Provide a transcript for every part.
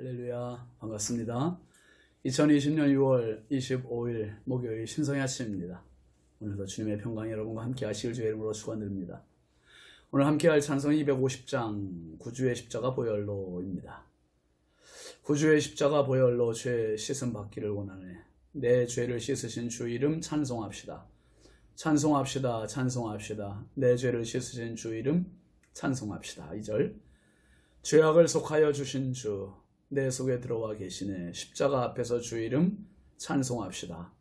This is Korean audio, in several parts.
할렐루야, 반갑습니다. 2020년 6월 25일 목요일 신성의 아침입니다. 오늘도 주님의 평강이 여러분과 함께 하시길 주의 이름으로 축원드립니다. 오늘 함께 할 찬송 250장 구주의 십자가 보혈로입니다. 구주의 십자가 보혈로 죄 씻음 받기를 원하네. 내 죄를 씻으신 주 이름 찬송합시다. 찬송합시다. 찬송합시다. 내 죄를 씻으신 주 이름 찬송합시다. 2절 죄악을 속하여 주신 주 내 속에 들어와 계시네. 십자가 앞에서 주 이름 찬송합시다.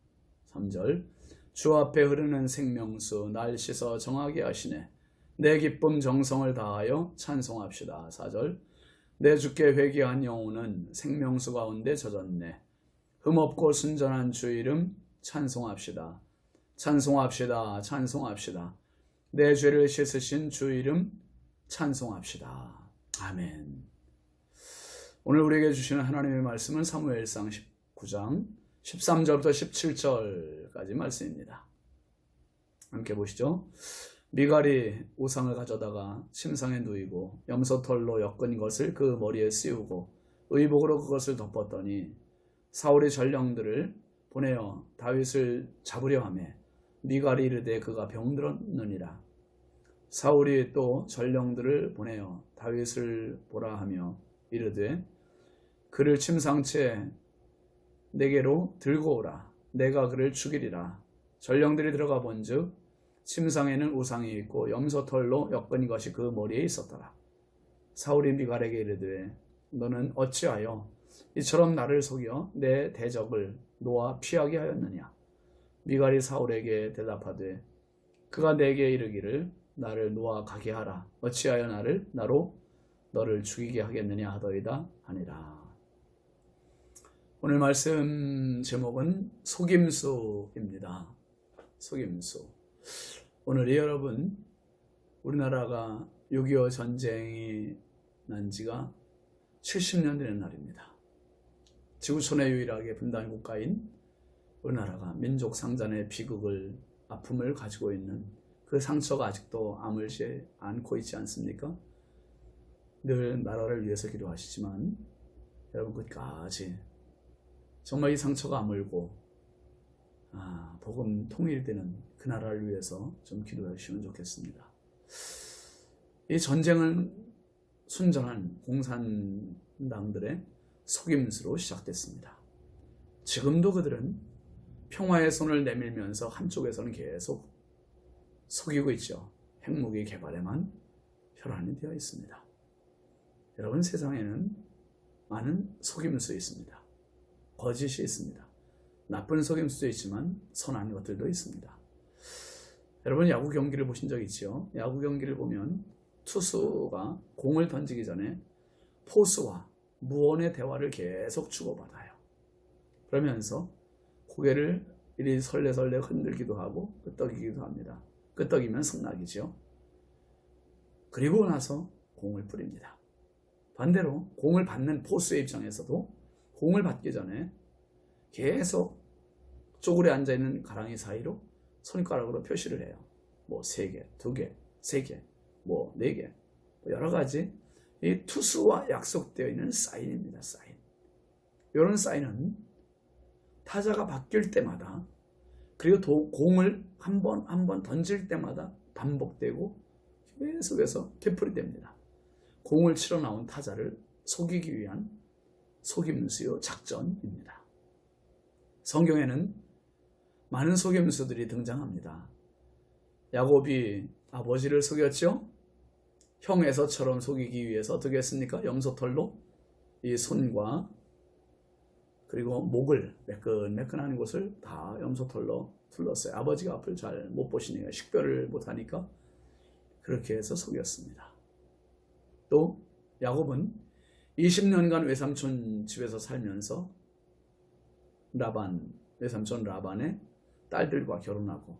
3절 주 앞에 흐르는 생명수 날 씻어 정하게 하시네. 내 기쁨 정성을 다하여 찬송합시다. 4절 내 주께 회개한 영혼은 생명수 가운데 젖었네. 흠없고 순전한 주 이름 찬송합시다. 찬송합시다. 찬송합시다. 내 죄를 씻으신 주 이름 찬송합시다. 아멘. 오늘 우리에게 주시는 하나님의 말씀은 사무엘상 19장 13절부터 17절까지 말씀입니다. 함께 보시죠. 미갈이 우상을 가져다가 침상에 누이고 염소털로 엮은 것을 그 머리에 씌우고 의복으로 그것을 덮었더니 사울이 전령들을 보내어 다윗을 잡으려 하매 미갈이 이르되 그가 병들었느니라. 사울이 또 전령들을 보내어 다윗을 보라 하며 이르되 그를 침상채 내게로 들고 오라. 내가 그를 죽이리라. 전령들이 들어가 본즉 침상에는 우상이 있고 염소털로 엮은 것이 그 머리에 있었더라. 사울이 미갈에게 이르되 너는 어찌하여 이처럼 나를 속여 내 대적을 놓아 피하게 하였느냐. 미갈이 사울에게 대답하되 그가 내게 이르기를 나를 놓아 가게 하라. 어찌하여 나로 너를 죽이게 하겠느냐 하더이다 하니라. 오늘 말씀 제목은 속임수입니다. 속임수. 오늘이 여러분 우리나라가 6.25 전쟁이 난 지가 70년 되는 날입니다. 지구촌에 유일하게 분단 국가인 우리나라가 민족 상잔의 비극을 아픔을 가지고 있는 그 상처가 아직도 아물지 않고 있지 않습니까? 늘 나라를 위해서 기도하시지만 여러분 끝까지 정말 이 상처가 아물고 복음 통일되는 그 나라를 위해서 좀 기도해 주시면 좋겠습니다. 이 전쟁은 순전한 공산당들의 속임수로 시작됐습니다. 지금도 그들은 평화의 손을 내밀면서 한쪽에서는 계속 속이고 있죠. 핵무기 개발에만 혈안이 되어 있습니다. 여러분 세상에는 많은 속임수 있습니다. 거짓이 있습니다. 나쁜 속임수도 있지만 선한 것들도 있습니다. 여러분 야구 경기를 보신 적 있죠? 야구 경기를 보면 투수가 공을 던지기 전에 포수와 무언의 대화를 계속 주고받아요. 그러면서 고개를 이리 설레설레 흔들기도 하고 끄떡이기도 합니다. 끄떡이면 승낙이죠. 그리고 나서 공을 뿌립니다. 반대로 공을 받는 포수의 입장에서도 공을 받기 전에 계속 쪼그려 앉아있는 가랑이 사이로 손가락으로 표시를 해요. 뭐 3개, 2개, 3개, 뭐 4개, 여러 가지 이 투수와 약속되어 있는 사인입니다. 사인. 이런 사인은 타자가 바뀔 때마다 그리고 공을 한 번 던질 때마다 반복되고 계속해서 되풀이됩니다. 공을 치러 나온 타자를 속이기 위한 속임수요 작전입니다. 성경에는 많은 속임수들이 등장합니다. 야곱이 아버지를 속였죠? 형 에서처럼 속이기 위해서 어떻게 했습니까? 염소털로 이 손과 그리고 목을 매끈매끈한 곳을 다 염소털로 둘렀어요. 아버지가 앞을 잘 못 보시니까 식별을 못하니까 그렇게 해서 속였습니다. 또 야곱은 20년간 외삼촌 집에서 살면서 외삼촌 라반의 딸들과 결혼하고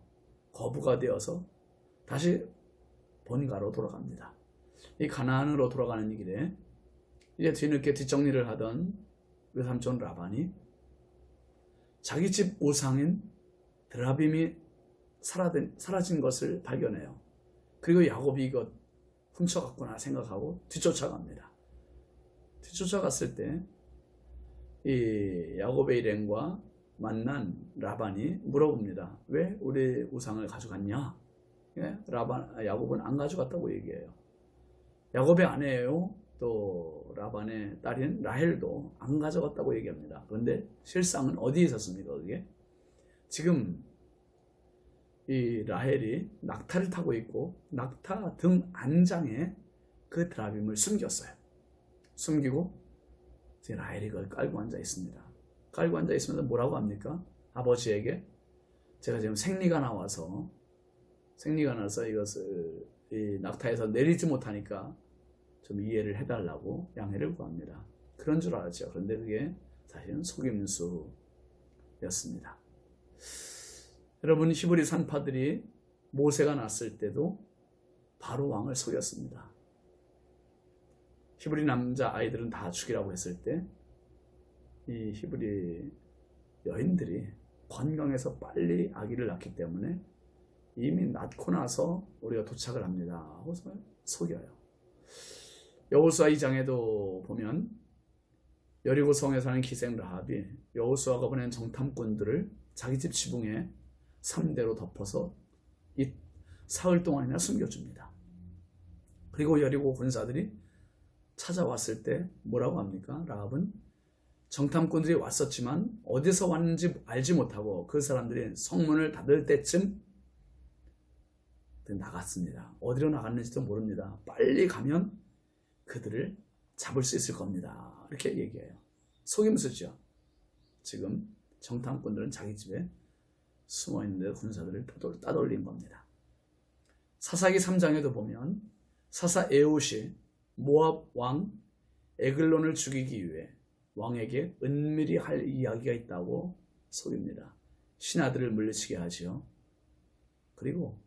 거부가 되어서 다시 본가로 돌아갑니다. 이 가나안으로 돌아가는 길에 이제 뒤늦게 뒷정리를 하던 외삼촌 라반이 자기 집 우상인 드라빔이 사라진 것을 발견해요. 그리고 야곱이 이것 훔쳐갔구나 생각하고 뒤쫓아갑니다. 쫓아갔을 때 이 야곱의 일행과 만난 라반이 물어봅니다. 왜 우리 우상을 가져갔냐? 예? 야곱은 안 가져갔다고 얘기해요. 야곱의 아내예요. 또 라반의 딸인 라헬도 안 가져갔다고 얘기합니다. 그런데 실상은 어디에 있었습니까? 그게 지금 이 라헬이 낙타를 타고 있고 낙타 등 안장에 그 드라빔을 숨겼어요. 숨기고 이제 라헬이 그걸 깔고 앉아 있습니다. 깔고 앉아 있으면서 뭐라고 합니까? 아버지에게 제가 지금 생리가 나서 이것을 이 낙타에서 내리지 못하니까 좀 이해를 해달라고 양해를 구합니다. 그런 줄 알았죠. 그런데 그게 사실은 속임수였습니다. 여러분, 히브리 산파들이 모세가 났을 때도 바로 왕을 속였습니다. 히브리 남자 아이들은 다 죽이라고 했을 때 이 히브리 여인들이 건강해서 빨리 아기를 낳기 때문에 이미 낳고 나서 우리가 도착을 합니다 하고 속여요. 여호수아 2장에도 보면 여리고성에 사는 기생 라합이 여호수아가 보낸 정탐꾼들을 자기 집 지붕에 3대로 덮어서 이 사흘 동안이나 숨겨줍니다. 그리고 여리고 군사들이 찾아왔을 때 뭐라고 합니까? 라합은 정탐꾼들이 왔었지만 어디서 왔는지 알지 못하고 그 사람들이 성문을 닫을 때쯤 나갔습니다. 어디로 나갔는지도 모릅니다. 빨리 가면 그들을 잡을 수 있을 겁니다. 이렇게 얘기해요. 속임수죠. 지금 정탐꾼들은 자기 집에 숨어있는데 군사들을 따돌린 겁니다. 사사기 3장에도 보면 사사 에웃이 모압 왕 에글론을 죽이기 위해 왕에게 은밀히 할 이야기가 있다고 속입니다. 신하들을 물리치게 하지요. 그리고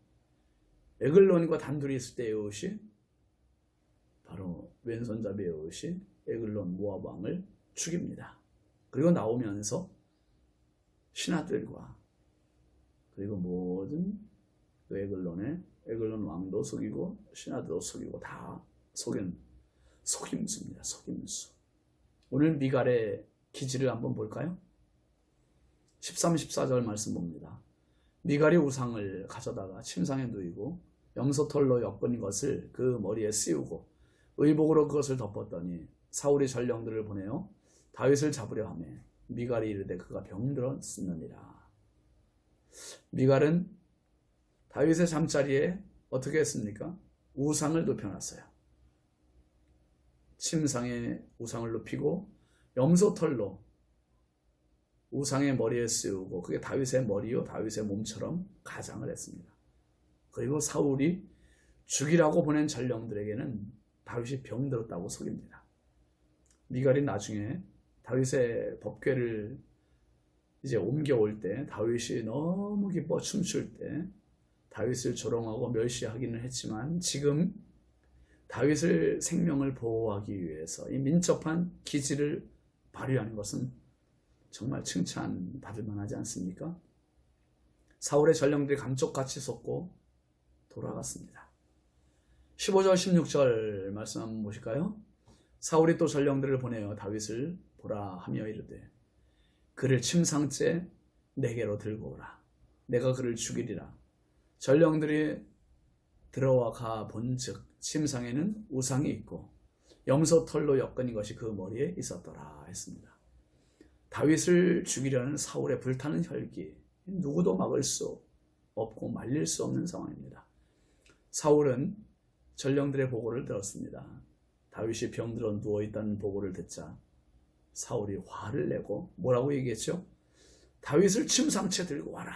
에글론과 단둘이 있을 때 에웃이 바로 왼손잡이 에웃이 에글론 모압 왕을 죽입니다. 그리고 나오면서 신하들과 그리고 모든 에글론 왕도 속이고 신하들도 속이고 다 속인 속임수입니다. 속임수. 오늘 미갈의 기질을 한번 볼까요? 13, 14절 말씀 봅니다. 미갈이 우상을 가져다가 침상에 누이고 염소털로 엮은 것을 그 머리에 씌우고 의복으로 그것을 덮었더니 사울이 전령들을 보내어 다윗을 잡으려 하며 미갈이 이르되 그가 병들었느니라. 미갈은 다윗의 잠자리에 어떻게 했습니까? 우상을 눕혀놨어요. 침상에 우상을 눕히고 염소털로 우상의 머리에 씌우고 그게 다윗의 머리요 다윗의 몸처럼 가장을 했습니다. 그리고 사울이 죽이라고 보낸 전령들에게는 다윗이 병들었다고 속입니다. 미갈이 나중에 다윗의 법궤를 이제 옮겨올 때 다윗이 너무 기뻐 춤출 때 다윗을 조롱하고 멸시하기는 했지만 지금 다윗의 생명을 보호하기 위해서 이 민첩한 기질을 발휘하는 것은 정말 칭찬받을 만하지 않습니까? 사울의 전령들이 감쪽같이 솟고 돌아갔습니다. 15절 16절 말씀 한번 보실까요? 사울이 또 전령들을 보내어 다윗을 보라 하며 이르되 그를 침상째 내게로 들고 오라. 내가 그를 죽이리라. 전령들이 들어와 가 본즉 침상에는 우상이 있고 염소털로 엮은 것이 그 머리에 있었더라 했습니다. 다윗을 죽이려는 사울의 불타는 혈기, 누구도 막을 수 없고 말릴 수 없는 상황입니다. 사울은 전령들의 보고를 들었습니다. 다윗이 병들어 누워있다는 보고를 듣자 사울이 화를 내고 뭐라고 얘기했죠? 다윗을 침상채 들고 와라.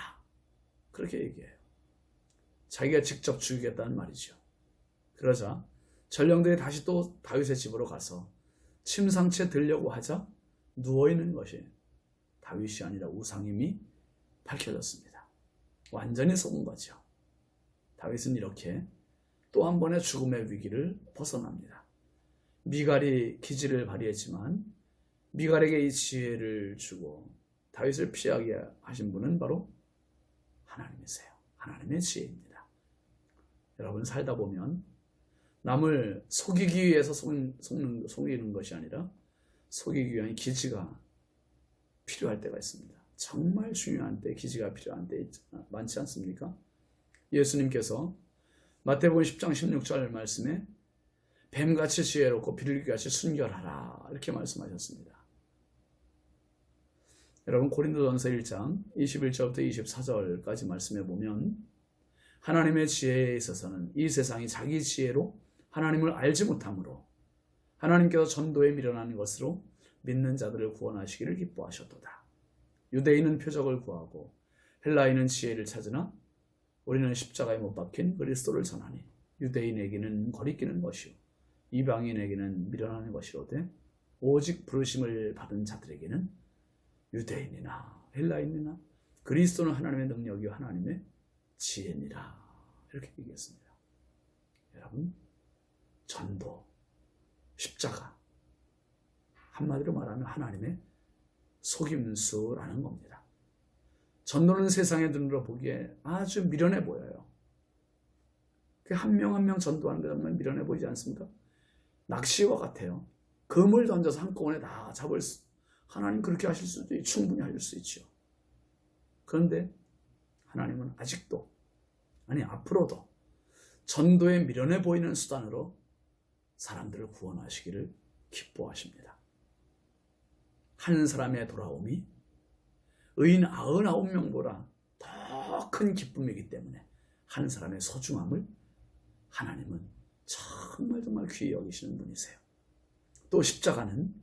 그렇게 얘기해요. 자기가 직접 죽이겠다는 말이죠. 그러자 전령들이 다시 또 다윗의 집으로 가서 침상채 들려고 하자 누워있는 것이 다윗이 아니라 우상임이 밝혀졌습니다. 완전히 속은 거죠. 다윗은 이렇게 또 한 번의 죽음의 위기를 벗어납니다. 미갈이 기지를 발휘했지만 미갈에게 이 지혜를 주고 다윗을 피하게 하신 분은 바로 하나님이세요. 하나님의 지혜입니다. 여러분 살다 보면 남을 속이기 위해서 속이는 것이 아니라 속이기 위한 기지가 필요할 때가 있습니다. 정말 중요한 때, 기지가 필요한 때 많지 않습니까? 예수님께서 마태복음 10장 16절 말씀에 뱀같이 지혜롭고 비둘기같이 순결하라 이렇게 말씀하셨습니다. 여러분 고린도전서 1장 21절부터 24절까지 말씀해 보면 하나님의 지혜에 있어서는 이 세상이 자기 지혜로 하나님을 알지 못하므로 하나님께서 전도에 미련한 것으로 믿는 자들을 구원하시기를 기뻐하셨도다. 유대인은 표적을 구하고 헬라인은 지혜를 찾으나 우리는 십자가에 못 박힌 그리스도를 전하니 유대인에게는 거리끼는 것이요 이방인에게는 미련한 것이로되 오직 부르심을 받은 자들에게는 유대인이나 헬라인이나 그리스도는 하나님의 능력이요 하나님의 지혜니라 이렇게 얘기했습니다. 여러분 전도, 십자가 한마디로 말하면 하나님의 속임수라는 겁니다. 전도는 세상의 눈으로 보기에 아주 미련해 보여요. 한 명 한 명 전도하는 데 정말 미련해 보이지 않습니까? 낚시와 같아요. 금을 던져서 한꺼번에 다 잡을 수, 하나님 그렇게 하실 수도 충분히 하실 수 있죠. 그런데 하나님은 아직도, 아니 앞으로도 전도에 미련해 보이는 수단으로 사람들을 구원하시기를 기뻐하십니다. 한 사람의 돌아옴이 의인 99명보다 더 큰 기쁨이기 때문에 한 사람의 소중함을 하나님은 정말 귀히 여기시는 분이세요. 또 십자가는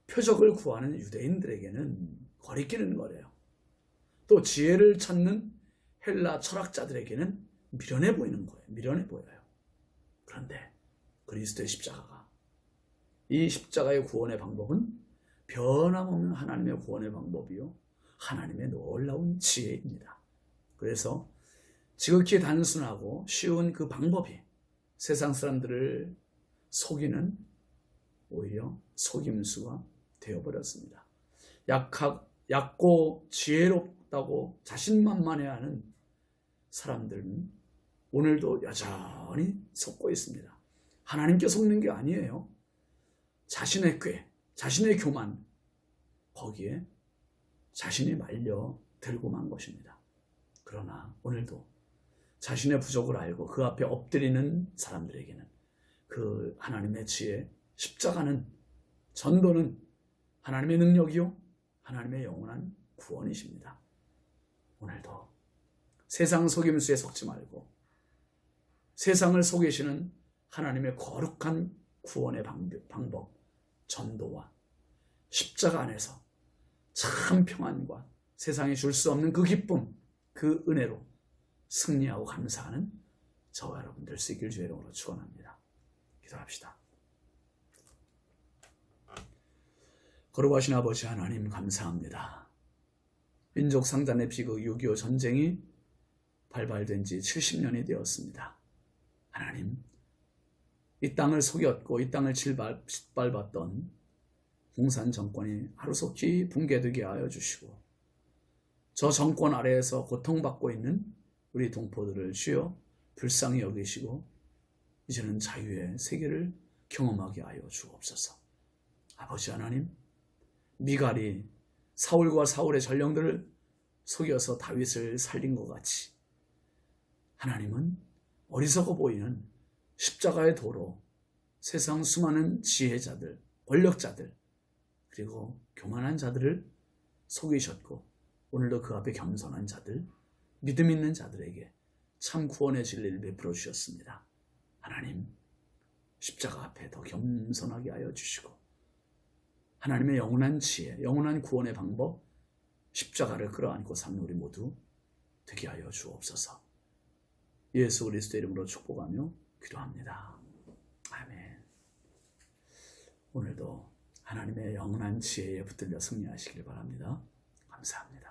표적을 구하는 유대인들에게는 거리끼는 거래요. 또 지혜를 찾는 헬라 철학자들에게는 미련해 보이는 거예요. 미련해 보여요. 그런데 그리스도의 십자가가, 이 십자가의 구원의 방법은 변함없는 하나님의 구원의 방법이요 하나님의 놀라운 지혜입니다. 그래서 지극히 단순하고 쉬운 그 방법이 세상 사람들을 속이는 오히려 속임수가 되어버렸습니다. 얕고 지혜롭다고 자신만만해하는 사람들은 오늘도 여전히 속고 있습니다. 하나님께 속는 게 아니에요. 자신의 꾀, 자신의 교만, 거기에 자신이 말려 들고 만 것입니다. 그러나 오늘도 자신의 부족을 알고 그 앞에 엎드리는 사람들에게는 그 하나님의 지혜, 십자가는, 전도는 하나님의 능력이요 하나님의 영원한 구원이십니다. 오늘도 세상 속임수에 속지 말고 세상을 속이시는 하나님의 거룩한 구원의 방법, 전도와 십자가 안에서 참 평안과 세상이 줄 수 없는 그 기쁨, 그 은혜로 승리하고 감사하는 저와 여러분 될 수 있길 주의 이름으로 축원합니다. 기도합시다. 거룩하신 아버지 하나님 감사합니다. 민족 상단의 비극 6.25 전쟁이 발발된 지 70년이 되었습니다. 하나님, 이 땅을 속였고 이 땅을 짓밟았던 공산 정권이 하루속히 붕괴되게 하여 주시고 저 정권 아래에서 고통받고 있는 우리 동포들을 주여 불쌍히 여기시고 이제는 자유의 세계를 경험하게 하여 주옵소서. 아버지 하나님, 미갈이 사울과 사울의 전령들을 속여서 다윗을 살린 것 같이 하나님은 어리석어 보이는 십자가의 도로 세상 수많은 지혜자들, 권력자들, 그리고 교만한 자들을 속이셨고 오늘도 그 앞에 겸손한 자들, 믿음 있는 자들에게 참 구원의 진리를 베풀어 주셨습니다. 하나님, 십자가 앞에 더 겸손하게 하여 주시고 하나님의 영원한 지혜, 영원한 구원의 방법, 십자가를 끌어안고 사는 우리 모두 되게 하여 주옵소서. 예수 그리스도의 이름으로 축복하며 기도합니다. 아멘. 오늘도 하나님의 영원한 지혜에 붙들려 승리하시길 바랍니다. 감사합니다.